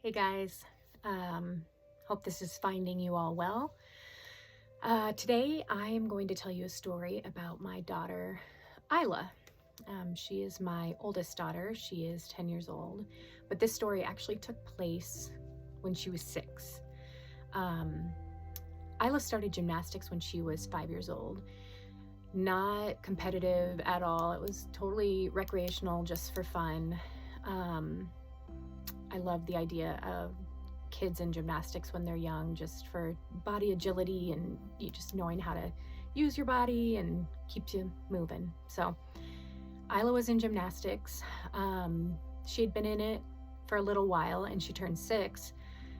Hey guys, hope this is finding you all well. Today I am going to tell you a story about my daughter, Isla. She is my oldest daughter. She is 10 years old, but this story actually took place when she was 6. Um, Isla started gymnastics when she was 5 years old. Not competitive at all. It was totally recreational, just for fun. I love the idea of kids in gymnastics when they're young, just for body agility and you just knowing how to use your body and keeps you moving. So Isla was in gymnastics. She had been in it for a little while and she turned 6.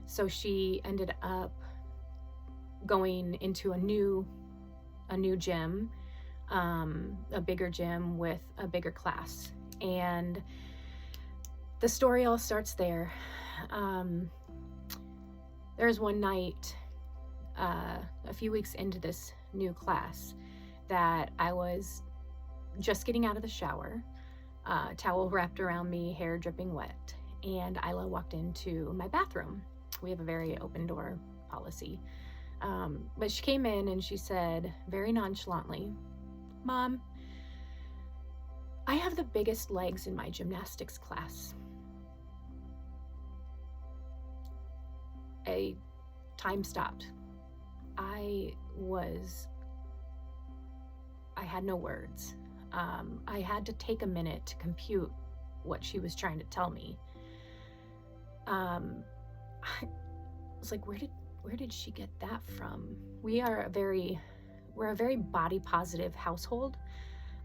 So she ended up going into a new gym, a bigger gym with a bigger class. And the story all starts there. There's one night, a few weeks into this new class, that I was just getting out of the shower, towel wrapped around me, hair dripping wet, and Isla walked into my bathroom. We have a very open door policy. But she came in and she said very nonchalantly, "Mom, I have the biggest legs in my gymnastics class." Time stopped. I had no words. I had to take a minute to compute what she was trying to tell me. I was like, where did she get that from? We're a very body positive household.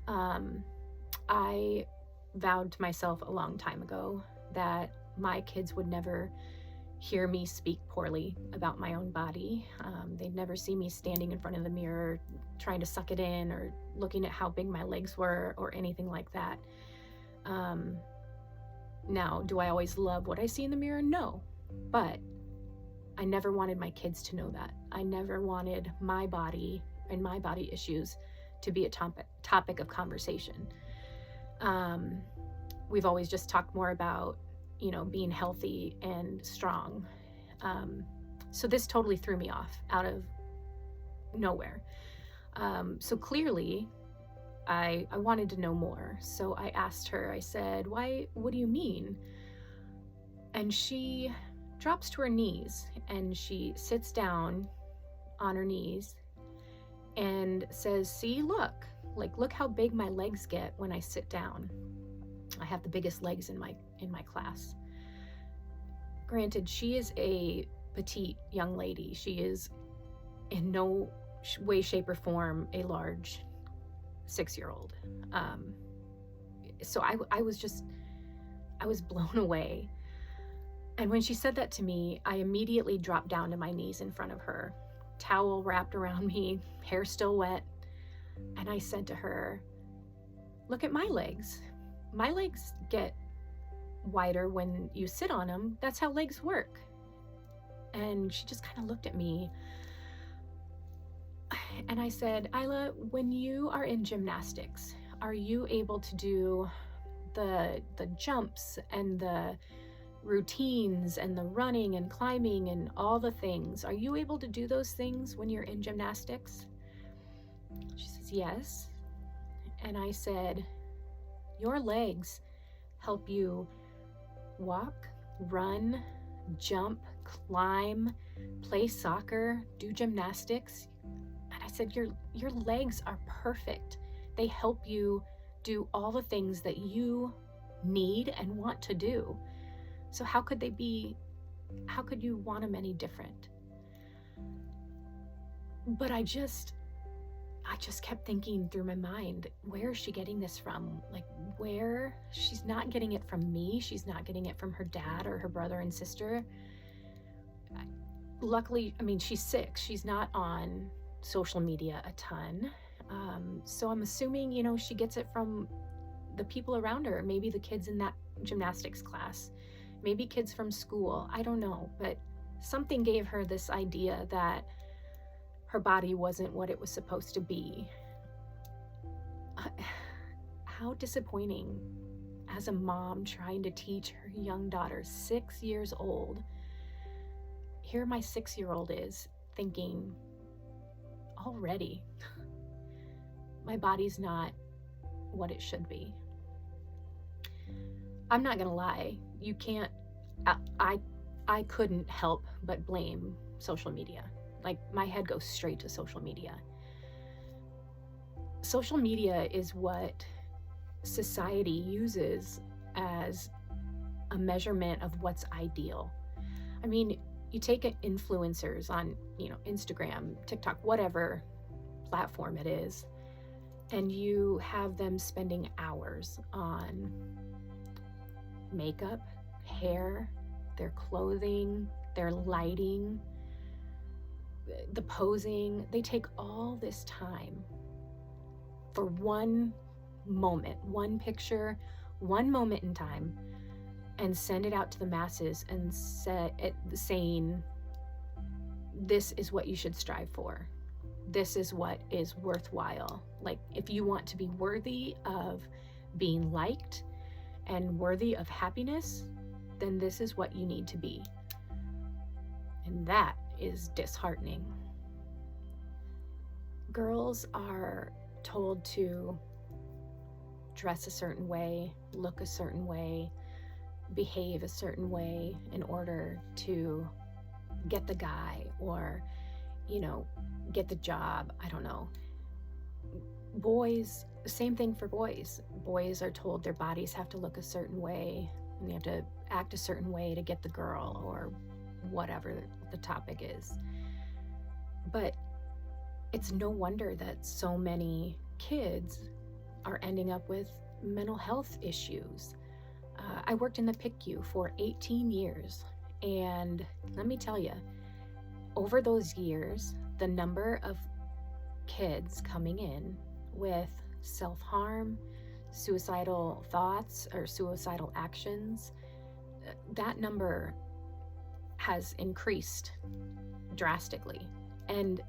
I vowed to myself a long time ago that my kids would never hear me speak poorly about my own body. They'd never see me standing in front of the mirror trying to suck it in or looking at how big my legs were or anything like that. Now, do I always love what I see in the mirror? No, but I never wanted my kids to know that. I never wanted my body and my body issues to be a topic of conversation. We've always just talked more about being healthy and strong. So this totally threw me off out of nowhere. So clearly I wanted to know more. So I asked her, I said, what do you mean? And she drops to her knees and she sits down on her knees and says, "See, look how big my legs get when I sit down. I have the biggest legs in my class." Granted, she is a petite young lady. She is in no way, shape, or form a large 6-year-old. So I was blown away. And when she said that to me, I immediately dropped down to my knees in front of her, towel wrapped around me, hair still wet. And I said to her, "Look at my legs. My legs get wider when you sit on them. That's how legs work." And she just kind of looked at me. And I said, "Isla, when you are in gymnastics, are you able to do the jumps and the routines and the running and climbing and all the things? Are you able to do those things when you're in gymnastics?" She says, "Yes." And I said, "Your legs help you walk, run, jump, climb, play soccer, do gymnastics." And I said, your legs are perfect. They help you do all the things that you need and want to do. So how could you want them any different? But I just kept thinking through my mind, where is she getting this from? Where? She's not getting it from me. She's not getting it from her dad or her brother and sister. Luckily, she's 6. She's not on social media a ton. So I'm assuming, she gets it from the people around her, maybe the kids in that gymnastics class, maybe kids from school. I don't know, but something gave her this idea that her body wasn't what it was supposed to be. How disappointing as a mom trying to teach her young daughter, 6 years old, here my 6-year-old is thinking, already, my body's not what it should be. I'm not gonna lie, you can't, I couldn't help but blame social media. Like, my head goes straight to social media. Social media is what society uses as a measurement of what's ideal. I mean, you take influencers on, Instagram, TikTok, whatever platform it is, and you have them spending hours on makeup, hair, their clothing, their lighting, the posing. They take all this time for one moment, one picture, one moment in time, and send it out to the masses and saying, this is what you should strive for. This is what is worthwhile. Like, if you want to be worthy of being liked and worthy of happiness, then this is what you need to be. And that is disheartening. Girls are told to dress a certain way, look a certain way, behave a certain way in order to get the guy or, get the job. I don't know. Boys, same thing for boys. Boys are told their bodies have to look a certain way and they have to act a certain way to get the girl or whatever the topic is. But it's no wonder that so many kids are ending up with mental health issues. I worked in the PICU for 18 years, and let me tell you, over those years, the number of kids coming in with self-harm, suicidal thoughts, or suicidal actions, that number has increased drastically. And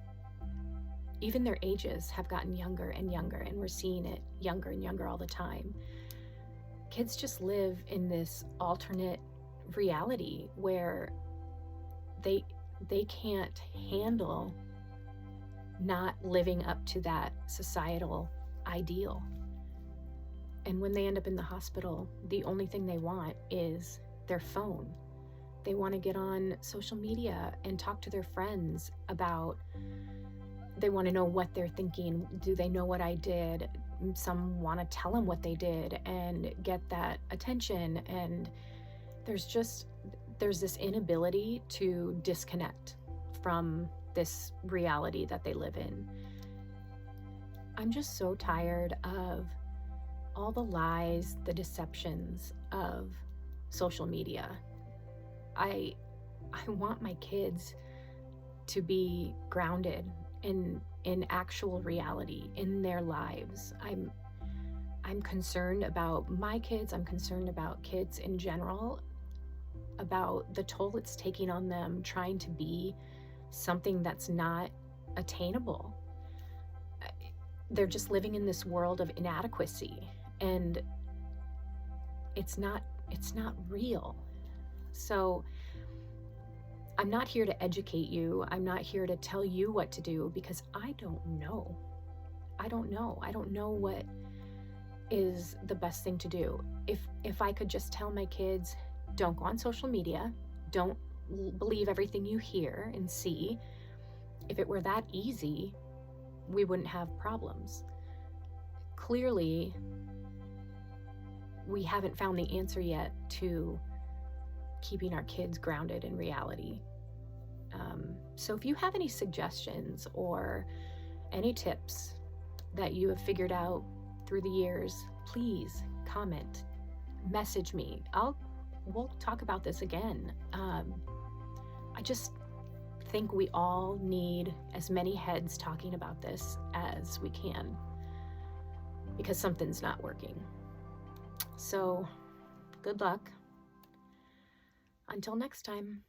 even their ages have gotten younger and younger, and we're seeing it younger and younger all the time. Kids just live in this alternate reality where they can't handle not living up to that societal ideal. And when they end up in the hospital, the only thing they want is their phone. They want to get on social media and talk to their friends they want to know what they're thinking. Do they know what I did? Some want to tell them what they did and get that attention. And there's this inability to disconnect from this reality that they live in. I'm just so tired of all the lies, the deceptions of social media. I want my kids to be grounded in actual reality in their lives. I'm concerned about my kids. I'm concerned about kids in general, about the toll it's taking on them trying to be something that's not attainable. They're just living in this world of inadequacy, and it's not real. So I'm not here to educate you. I'm not here to tell you what to do, because I don't know. I don't know what is the best thing to do. If I could just tell my kids, don't go on social media, don't believe everything you hear and see. If it were that easy, we wouldn't have problems. Clearly, we haven't found the answer yet to keeping our kids grounded in reality. So if you have any suggestions or any tips that you have figured out through the years, please comment, message me. We'll talk about this again. I just think we all need as many heads talking about this as we can, because something's not working. So good luck. Until next time.